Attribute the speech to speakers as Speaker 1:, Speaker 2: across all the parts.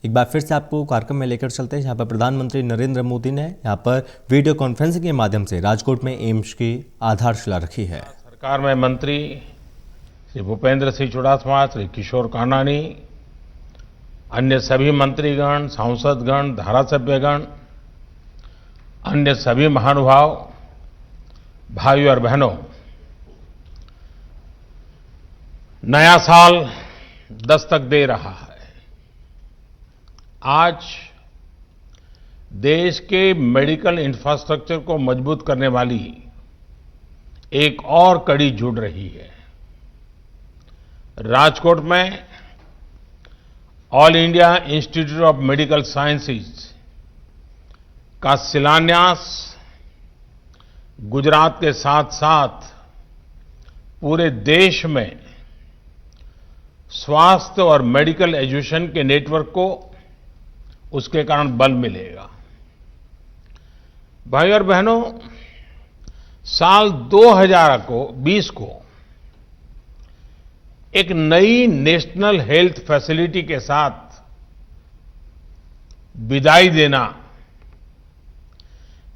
Speaker 1: एक बार फिर से आपको कार्यक्रम में लेकर चलते हैं, जहां पर प्रधानमंत्री नरेंद्र मोदी ने यहां पर वीडियो कॉन्फ्रेंसिंग के माध्यम से राजकोट में एम्स की आधारशिला रखी है।
Speaker 2: सरकार में मंत्री श्री भूपेंद्र सिंह चुड़ासमा, श्री किशोर कानानी, अन्य सभी मंत्रीगण, सांसदगण, धारासभ्यगण, अन्य सभी महानुभाव, भाइयों और बहनों, नया साल दस्तक दे रहा है। आज देश के मेडिकल इंफ्रास्ट्रक्चर को मजबूत करने वाली एक और कड़ी जुड़ रही है। राजकोट में all India institute of medical sciences का शिलान्यास गुजरात के साथ साथ पूरे देश में स्वास्थ्य और मेडिकल एजुकेशन के नेटवर्क को उसके कारण बल मिलेगा। भाइयों और बहनों, साल 2020 को एक नई नेशनल हेल्थ फैसिलिटी के साथ विदाई देना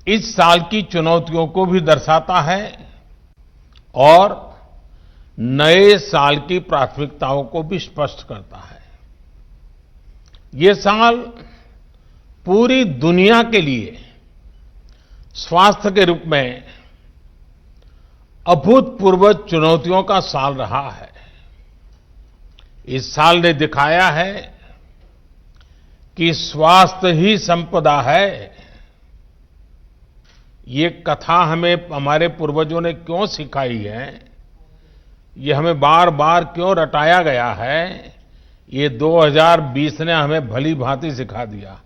Speaker 2: इस साल की चुनौतियों को भी दर्शाता है और नए साल की प्राथमिकताओं को भी स्पष्ट करता है। ये साल पूरी दुनिया के लिए स्वास्थ्य के रूप में अभूतपूर्व चुनौतियों का साल रहा है। इस साल ने दिखाया है कि स्वास्थ्य ही संपदा है। ये कथा हमें हमारे पूर्वजों ने क्यों सिखाई है, ये हमें बार बार क्यों रटाया गया है, ये 2020 ने हमें भली भांति सिखा दिया।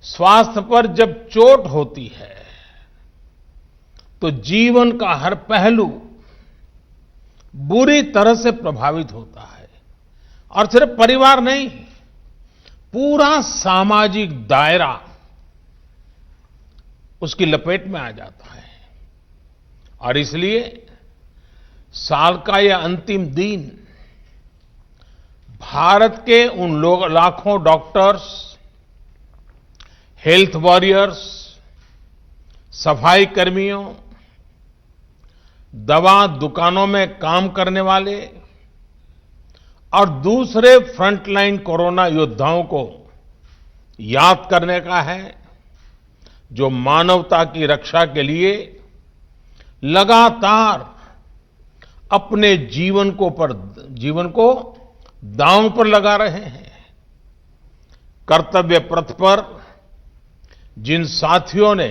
Speaker 2: स्वास्थ्य पर जब चोट होती है तो जीवन का हर पहलू बुरी तरह से प्रभावित होता है और सिर्फ परिवार नहीं, पूरा सामाजिक दायरा उसकी लपेट में आ जाता है। और इसलिए साल का यह अंतिम दिन भारत के उन लाखों डॉक्टर्स, हेल्थ वॉरियर्स, सफाई कर्मियों, दवा दुकानों में काम करने वाले और दूसरे फ्रंटलाइन कोरोना योद्धाओं को याद करने का है, जो मानवता की रक्षा के लिए लगातार अपने जीवन को दांव पर लगा रहे हैं। कर्तव्य पथ पर जिन साथियों ने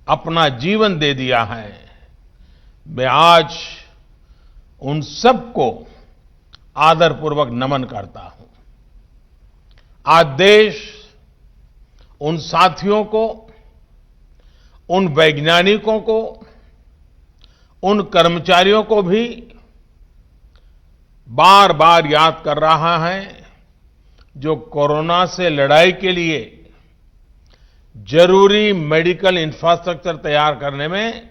Speaker 2: अपना जीवन दे दिया है, मैं आज उन सबको आदरपूर्वक नमन करता हूं। आज देश उन साथियों को, उन वैज्ञानिकों को, उन कर्मचारियों को भी बार बार याद कर रहा है, जो कोरोना से लड़ाई के लिए जरूरी मेडिकल इंफ्रास्ट्रक्चर तैयार करने में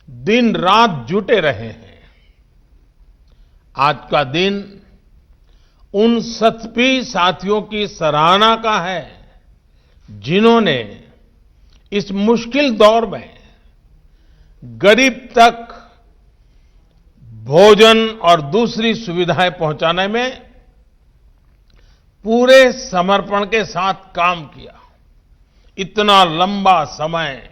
Speaker 2: दिन रात जुटे रहे हैं। आज का दिन उन सभी साथियों की सराहना का है, जिन्होंने इस मुश्किल दौर में गरीब तक भोजन और दूसरी सुविधाएं पहुंचाने में पूरे समर्पण के साथ काम किया। इतना लंबा समय,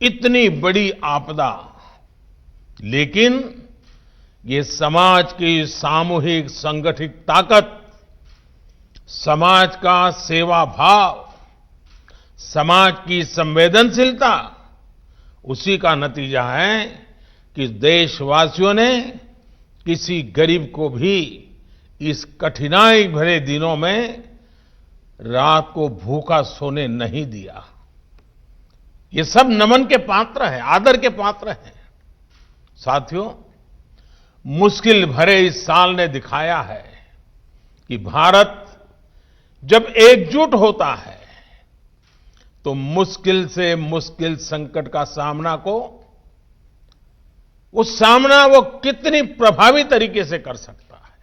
Speaker 2: इतनी बड़ी आपदा, लेकिन ये समाज की सामूहिक संगठित ताकत, समाज का सेवा भाव, समाज की संवेदनशीलता, उसी का नतीजा है कि देशवासियों ने किसी गरीब को भी इस कठिनाई भरे दिनों में रात को भूखा सोने नहीं दिया। ये सब नमन के पात्र हैं, आदर के पात्र हैं। साथियों, मुश्किल भरे इस साल ने दिखाया है कि भारत जब एकजुट होता है तो मुश्किल से मुश्किल संकट का सामना वो कितनी प्रभावी तरीके से कर सकता है।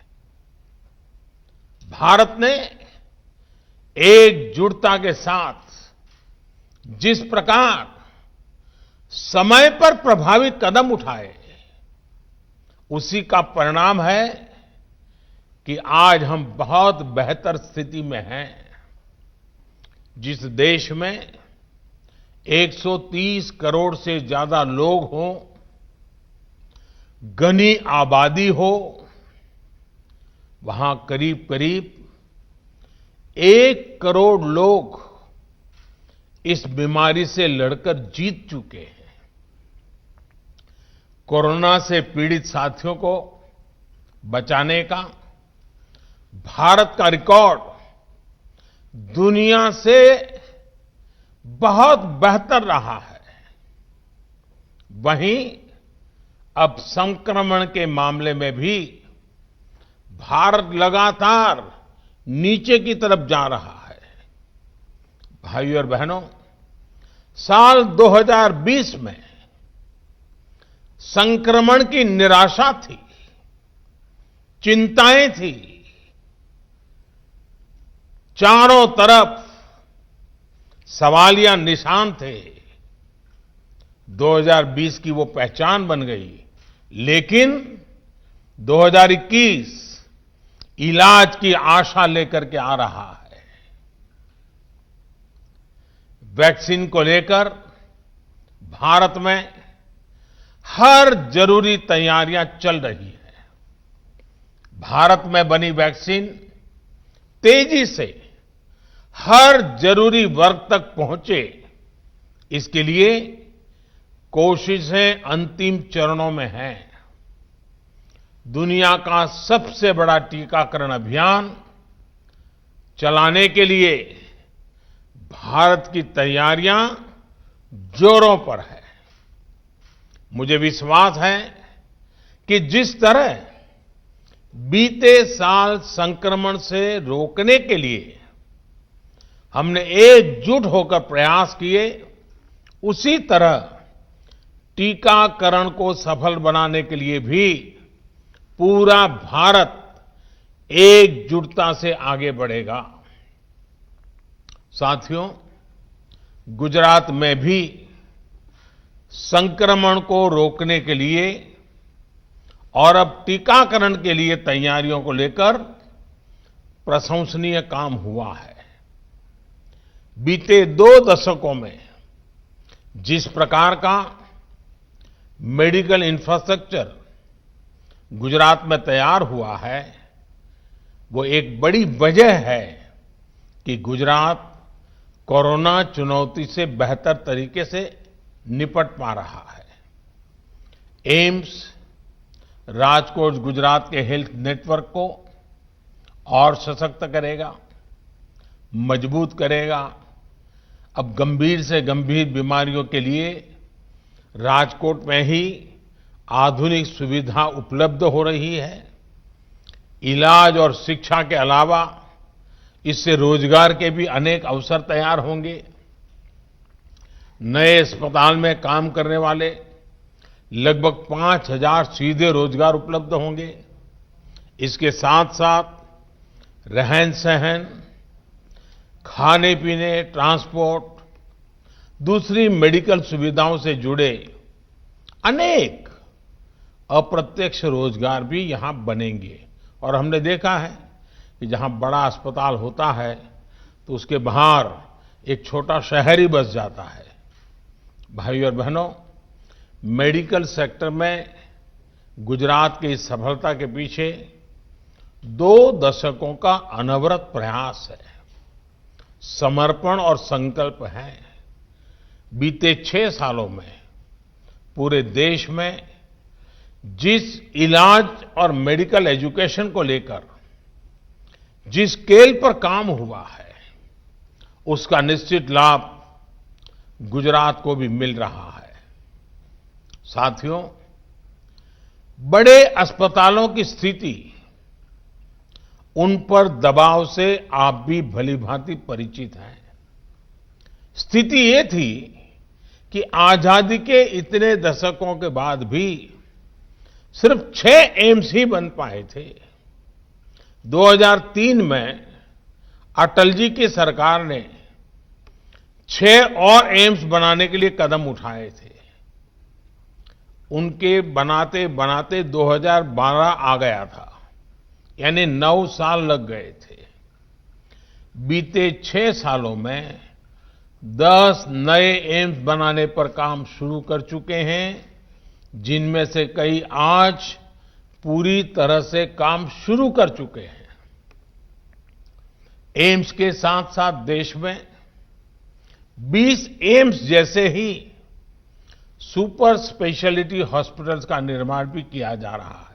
Speaker 2: भारत ने एकजुटता के साथ जिस प्रकार समय पर प्रभावी कदम उठाए, उसी का परिणाम है कि आज हम बहुत बेहतर स्थिति में हैं। जिस देश में 130 करोड़ से ज्यादा लोग हों, घनी आबादी हो, वहां करीब करीब 1 करोड़ लोग इस बीमारी से लड़कर जीत चुके हैं। कोरोना से पीड़ित साथियों को बचाने का भारत का रिकॉर्ड दुनिया से बहुत बेहतर रहा है। वहीं अब संक्रमण के मामले में भी भारत लगातार नीचे की तरफ जा रहा है। भाइयों और बहनों, साल 2020 में संक्रमण की निराशा थी, चिंताएं थी, चारों तरफ सवालिया निशान थे। 2020 की वो पहचान बन गई, लेकिन 2021 इलाज की आशा लेकर के आ रहा है। वैक्सीन को लेकर भारत में हर जरूरी तैयारियां चल रही हैं। भारत में बनी वैक्सीन तेजी से हर जरूरी वर्ग तक पहुंचे, इसके लिए कोशिशें अंतिम चरणों में हैं। दुनिया का सबसे बड़ा टीकाकरण अभियान चलाने के लिए भारत की तैयारियां जोरों पर है। मुझे विश्वास है कि जिस तरह बीते साल संक्रमण से रोकने के लिए हमने एकजुट होकर प्रयास किए, उसी तरह टीकाकरण को सफल बनाने के लिए भी पूरा भारत एकजुटता से आगे बढ़ेगा। साथियों, गुजरात में भी संक्रमण को रोकने के लिए और अब टीकाकरण के लिए तैयारियों को लेकर प्रशंसनीय काम हुआ है। बीते 2 दशकों में जिस प्रकार का मेडिकल इंफ्रास्ट्रक्चर गुजरात में तैयार हुआ है, वो एक बड़ी वजह है कि गुजरात कोरोना चुनौती से बेहतर तरीके से निपट पा रहा है। एम्स राजकोट गुजरात के हेल्थ नेटवर्क को और सशक्त करेगा, मजबूत करेगा। अब गंभीर से गंभीर बीमारियों के लिए राजकोट में ही आधुनिक सुविधा उपलब्ध हो रही है। इलाज और शिक्षा के अलावा इससे रोजगार के भी अनेक अवसर तैयार होंगे। नए अस्पताल में काम करने वाले लगभग 5,000 सीधे रोजगार उपलब्ध होंगे। इसके साथ साथ रहन सहन, खाने पीने, ट्रांसपोर्ट, दूसरी मेडिकल सुविधाओं से जुड़े अनेक अप्रत्यक्ष रोजगार भी यहां बनेंगे। और हमने देखा है कि जहां बड़ा अस्पताल होता है तो उसके बाहर एक छोटा शहर ही बस जाता है। भाइयों और बहनों, मेडिकल सेक्टर में गुजरात की इस सफलता के पीछे 2 दशकों का अनवरत प्रयास है, समर्पण और संकल्प है। बीते 6 सालों में पूरे देश में जिस इलाज और मेडिकल एजुकेशन को लेकर जिस स्केल पर काम हुआ है, उसका निश्चित लाभ गुजरात को भी मिल रहा है। साथियों, बड़े अस्पतालों की स्थिति, उन पर दबाव से आप भी भलीभांति परिचित हैं। स्थिति ये थी कि आजादी के इतने दशकों के बाद भी सिर्फ 6 एम्स ही बन पाए थे। 2003 में अटल जी की सरकार ने 6 और एम्स बनाने के लिए कदम उठाए थे। उनके बनाते बनाते 2012 आ गया था, यानी 9 साल लग गए थे। बीते 6 सालों में 10 नए एम्स बनाने पर काम शुरू कर चुके हैं, जिनमें से कई आज पूरी तरह से काम शुरू कर चुके हैं। एम्स के साथ साथ देश में 20 एम्स जैसे ही सुपर स्पेशलिटी हॉस्पिटल्स का निर्माण भी किया जा रहा है।